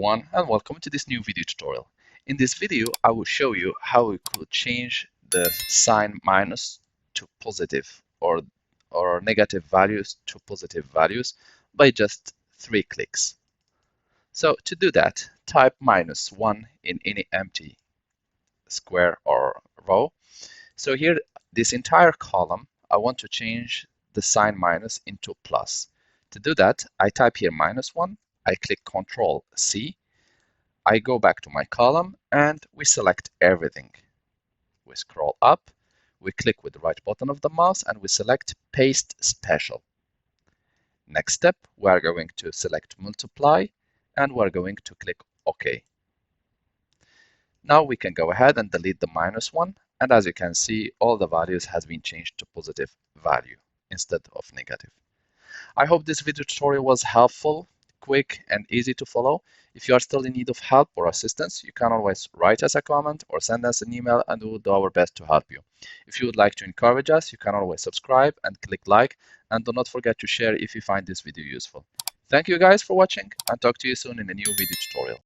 everyone, and welcome to this new video tutorial. In this video, I will show you how we could change the sign minus to positive or negative values to positive values by just 3 clicks. So to do that, type -1 in any empty square or row. So here, this entire column, I want to change the sign minus into plus. To do that, I type here -1. I click Ctrl C, I go back to my column, and we select everything. We scroll up, we click with the right button of the mouse, and we select Paste Special. Next step, we are going to select Multiply, and we're going to click OK. Now we can go ahead and delete the -1, and as you can see, all the values has been changed to positive value instead of negative. I hope this video tutorial was helpful, quick, and easy to follow. If you are still in need of help or assistance, you can always write us a comment or send us an email, and we will do our best to help you. If you would like to encourage us, you can always subscribe and click like, and do not forget to share if you find this video useful. Thank you guys for watching, and talk to you soon in a new video tutorial.